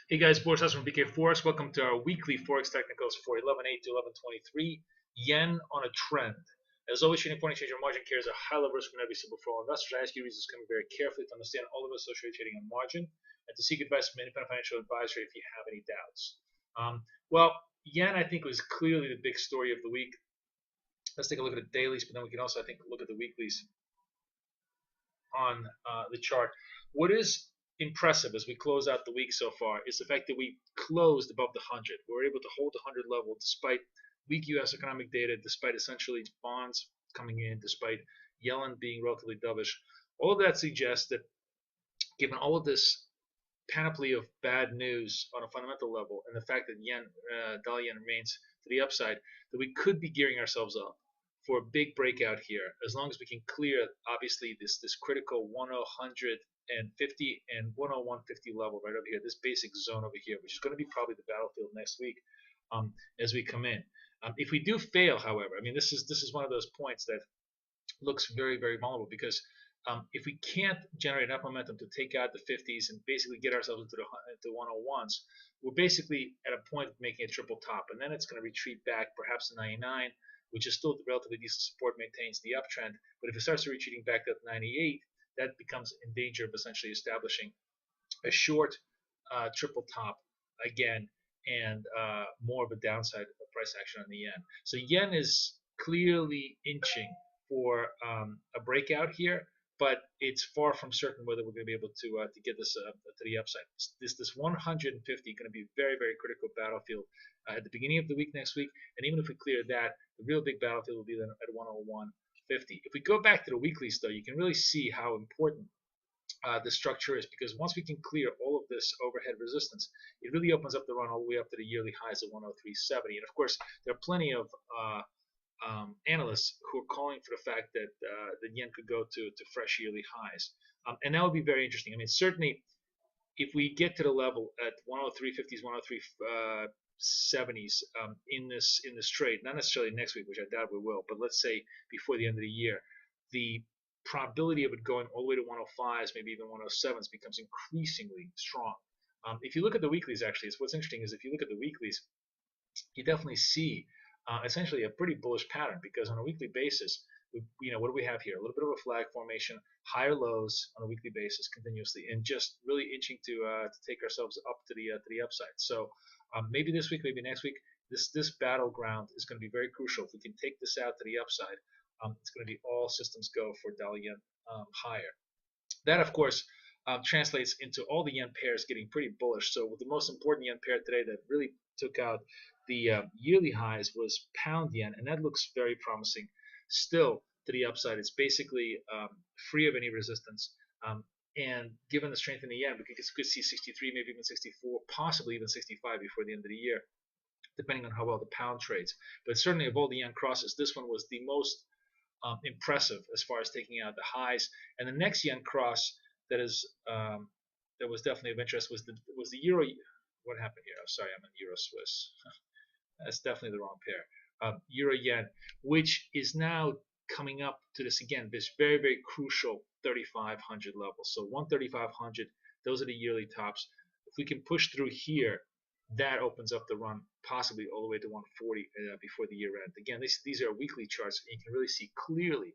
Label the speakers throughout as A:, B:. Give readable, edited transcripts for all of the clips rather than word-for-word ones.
A: Hey guys, Boris Hess from BK Forex. Welcome to our weekly Forex technicals for 11.8 to 11.23. Yen on a trend. As always, trading foreign exchange or margin carries a high level risk from every single for all investors. I ask you to read this coming very carefully to understand all of associated trading on margin and to seek advice from an independent financial advisor if you have any doubts. Well, yen I think was clearly the big story of the week. Let's take a look at the dailies, but then we can also I think look at the weeklies on the chart. What is impressive as we close out the week so far is the fact that we closed above the 100. We were able to hold the 100 level despite weak U.S. economic data, despite essentially bonds coming in, despite Yellen being relatively dovish. All of that suggests that given all of this panoply of bad news on a fundamental level and the fact that dollar yen remains to the upside, that we could be gearing ourselves up for a big breakout here, as long as we can clear obviously this critical 150 and 10150 level right over here, this basic zone over here, which is going to be probably the battlefield next week as we come in. If we do fail, however, I mean this is one of those points that looks very vulnerable because if we can't generate enough momentum to take out the 50s and basically get ourselves into the 101s, we're basically at a point of making a triple top, and then it's going to retreat back perhaps to 99, which is still relatively decent support, maintains the uptrend. But if it starts retreating back to 98, that becomes in danger of essentially establishing a short triple top again and more of a downside price action on the yen. So yen is clearly inching for a breakout here, but it's far from certain whether we're going to be able to get this to the upside. This 150 going to be a very critical battlefield at the beginning of the week next week, and even if we clear that, the real big battlefield will be then at 101.50. If we go back to the weeklies, though, you can really see how important the structure is, because once we can clear all of this overhead resistance, it really opens up the run all the way up to the yearly highs of 103.70. And of course, there are plenty of analysts who are calling for the fact that the yen could go to fresh yearly highs, and that would be very interesting. I mean, certainly, if we get to the level at 103.50s, 103.70s in this trade, not necessarily next week, which I doubt we will, but let's say before the end of the year, the probability of it going all the way to 105s, maybe even 107s, becomes increasingly strong. If you look at the weeklies, actually, what's interesting is if you look at the weeklies, you definitely see essentially a pretty bullish pattern, because on a weekly basis, what do we have here? A little bit of a flag formation, higher lows on a weekly basis continuously, and just really itching to take ourselves up to the upside. So maybe this week, maybe next week, this battleground is going to be very crucial. If we can take this out to the upside, it's going to be all systems go for dollar yen higher. That, of course, translates into all the yen pairs getting pretty bullish. So the most important yen pair today that really took out the yearly highs was pound yen, and that looks very promising still to the upside. It's basically free of any resistance. And given the strength in the yen, we could see 63, maybe even 64, possibly even 65 before the end of the year, depending on how well the pound trades. But certainly of all the yen crosses, this one was the most impressive as far as taking out the highs. And the next yen cross that was definitely of interest was the euro. What happened here? I'm sorry, I'm in euro Swiss. That's definitely the wrong pair. Euro yen, which is now coming up to this very crucial 3,500 level. So 13500, those are the yearly tops. If we can push through here, that opens up the run possibly all the way to 140 before the year end. Again, these are weekly charts, and you can really see clearly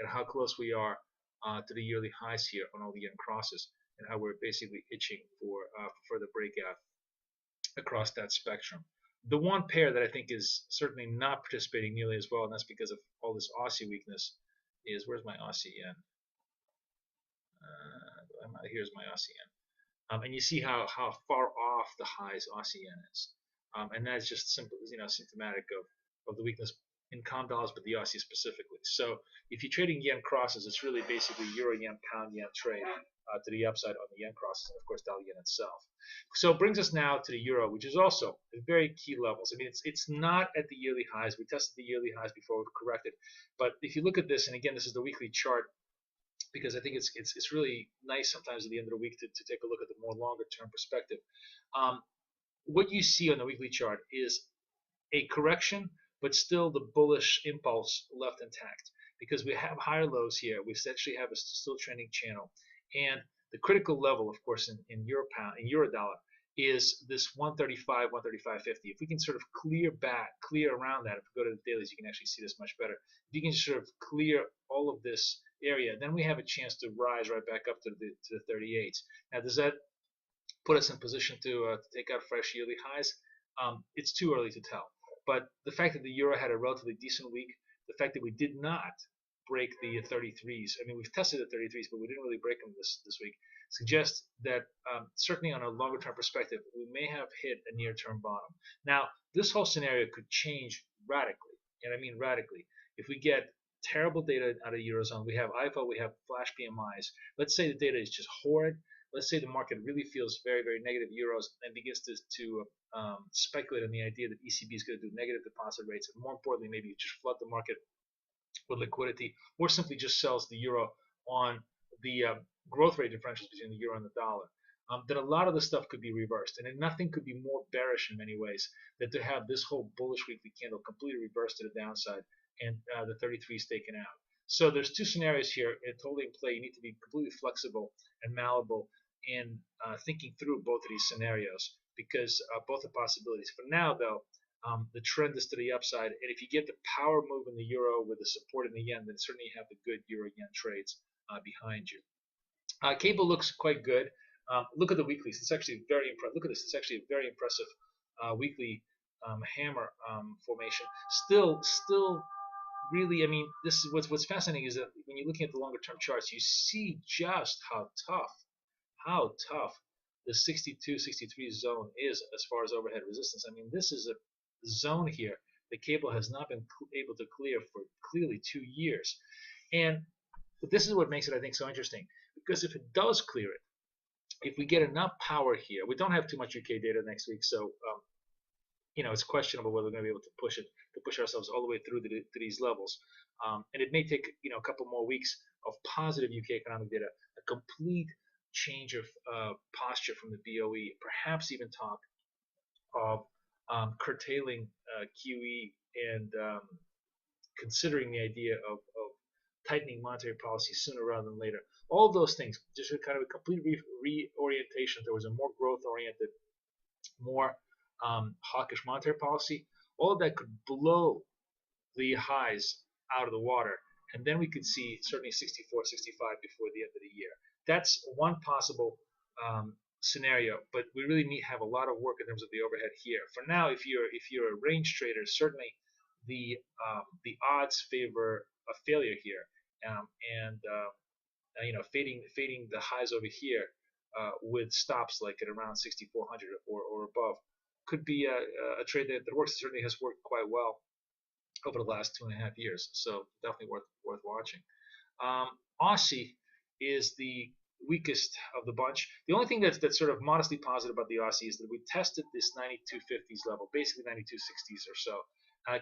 A: at how close we are to the yearly highs here on all the yen crosses, and how we're basically itching for further breakout across that spectrum. The one pair that I think is certainly not participating nearly as well, and that's because of all this Aussie weakness, is where's my Aussie yen? Here's my Aussie yen. And you see how far off the highs Aussie yen is, and that's just simply symptomatic of the weakness in COM dollars, but the Aussie specifically. So if you're trading yen crosses, it's really basically euro yen, pound yen trade to the upside on the yen crosses, and of course dollar yen itself. So it brings us now to the euro, which is also at very key levels. I mean, it's not at the yearly highs. We tested the yearly highs before we corrected, but if you look at this, and again, this is the weekly chart, because I think it's really nice sometimes at the end of the week to take a look at the more longer term perspective. What you see on the weekly chart is a correction, but still the bullish impulse left intact, because we have higher lows here. We essentially have a still trending channel, and the critical level, of course, in euro dollar is this 135, 135.50. If we can sort of clear around that, if we go to the dailies, you can actually see this much better. If you can just sort of clear all of this area, then we have a chance to rise right back up to the 38s. Now, does that put us in position to take out fresh yearly highs? It's too early to tell. But the fact that the euro had a relatively decent week, the fact that we did not break the 33s, I mean, we've tested the 33s, but we didn't really break them this week, suggests that certainly on a longer term perspective, we may have hit a near term bottom. Now, this whole scenario could change radically, and I mean radically. If we get terrible data out of the Eurozone, we have IFO, we have flash PMIs. Let's say the data is just horrid. Let's say the market really feels very, very negative euros and begins to speculate on the idea that ECB is going to do negative deposit rates, and more importantly, maybe just flood the market with liquidity, or simply just sells the euro on the growth rate differentials between the euro and the dollar. Then a lot of the stuff could be reversed, and nothing could be more bearish in many ways than to have this whole bullish weekly candle completely reversed to the downside and the 33s taken out. So there's two scenarios here, totally in play. You need to be completely flexible and malleable in thinking through both of these scenarios, because both are possibilities. For now, though, the trend is to the upside, and if you get the power move in the euro with the support in the yen, then certainly you have the good euro-yen trades behind you. Cable looks quite good. Look at the weeklies. It's actually very impressive. Look at this. It's actually a very impressive weekly hammer formation. Still really, I mean, this is what's fascinating is that when you're looking at the longer term charts, you see just how tough the 62, 63 zone is as far as overhead resistance. I mean, this is a zone here the cable has not been able to clear for clearly 2 years. And this is what makes it, I think, so interesting, because if it does clear it, if we get enough power here, we don't have too much UK data next week, so it's questionable whether we're going to be able to push ourselves all the way through to these levels. And it may take a couple more weeks of positive UK economic data, a complete change of posture from the BOE, perhaps even talk of curtailing QE and considering the idea of tightening monetary policy sooner rather than later. All of those things, just a kind of a complete reorientation towards a more growth-oriented, more hawkish monetary policy. All of that could blow the highs out of the water, and then we could see certainly 64, 65 before the end of the year. That's one possible scenario, but we really need to have a lot of work in terms of the overhead here. For now, if you're a range trader, certainly the odds favor a failure here, and fading the highs over here with stops like at around 6,400 or above could be a trade that works. It certainly has worked quite well over the last 2.5 years, so definitely worth watching. Aussie is the weakest of the bunch. The only thing that's sort of modestly positive about the Aussie is that we tested this 92.50s level, basically 92.60s or so.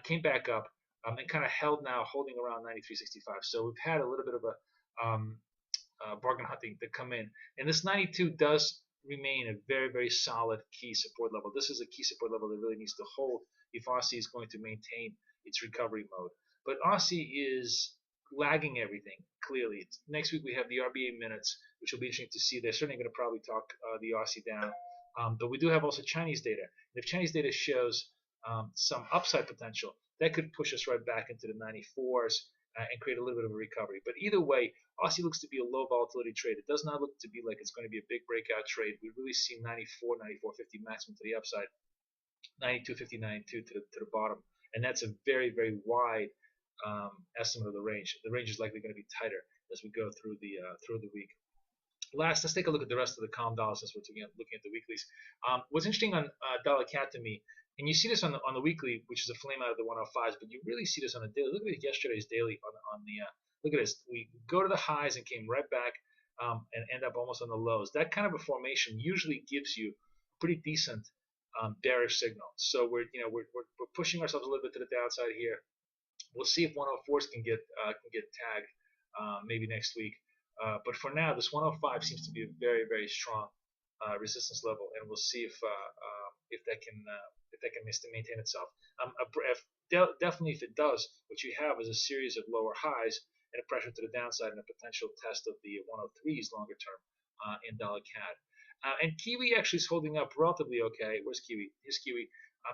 A: Came back up and kind of holding around 93.65. So we've had a little bit of a bargain hunting to come in. And this 92 does remain a very, very solid key support level. This is a key support level that really needs to hold if Aussie is going to maintain its recovery mode. But Aussie is lagging everything, clearly. Next week we have the RBA minutes, which will be interesting to see. They're certainly going to probably talk the Aussie down. But we do have also Chinese data. And if Chinese data shows some upside potential, that could push us right back into the 94s and create a little bit of a recovery. But either way, Aussie looks to be a low volatility trade. It does not look to be like it's going to be a big breakout trade. We really see 94, 94.50 maximum to the upside, 92.50, 92 to the bottom. And that's a very, very wide estimate of the range. The range is likely going to be tighter as we go through the week. Last, let's take a look at the rest of the calm dollar since we're looking at the weeklies. What's interesting on dollar CAD to me, and you see this on the weekly, which is a flame out of the 105s, but you really see this on the daily. Look at yesterday's daily on the look at this. We go to the highs and came right back and end up almost on the lows. That kind of a formation usually gives you a pretty decent bearish signal. So we're pushing ourselves a little bit to the downside here. We'll see if 104s can get tagged maybe next week. But for now, this 105 seems to be a very, very strong resistance level, and we'll see if that can maintain itself. Definitely, if it does, what you have is a series of lower highs and a pressure to the downside and a potential test of the 103s longer term in dollar CAD. And Kiwi actually is holding up relatively okay. Where's Kiwi? Here's Kiwi.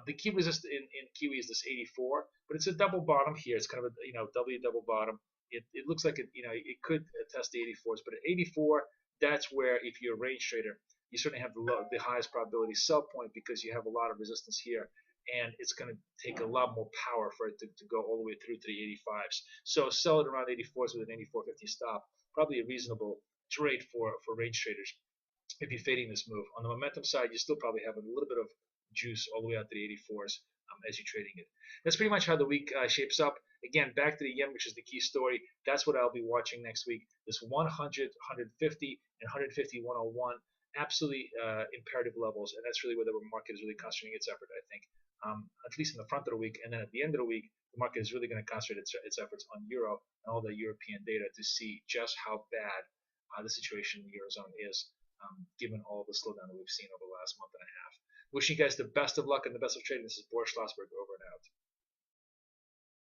A: The key resist in Kiwi is this 84, but it's a double bottom here. It's kind of a W double bottom. It looks like it could test the 84s, but at 84, that's where if you're a range trader, you certainly have the highest probability sell point because you have a lot of resistance here, and it's going to take a lot more power for it to go all the way through to the 85s. So sell it around 84s with an 84.50 stop. Probably a reasonable trade for range traders if you're fading this move. On the momentum side, you still probably have a little bit of juice all the way out to the 84s as you're trading it. That's pretty much how the week shapes up. Again, back to the yen, which is the key story. That's what I'll be watching next week. This 100, 150, and 150, 101, absolutely imperative levels, and that's really where the market is really concentrating its effort, I think, at least in the front of the week. And then at the end of the week, the market is really going to concentrate its efforts on euro and all the European data to see just how bad the situation in the eurozone is, given all the slowdown that we've seen over the last month and a half. Wishing you guys the best of luck and the best of trading. This is Boris Schlossberg, over and out.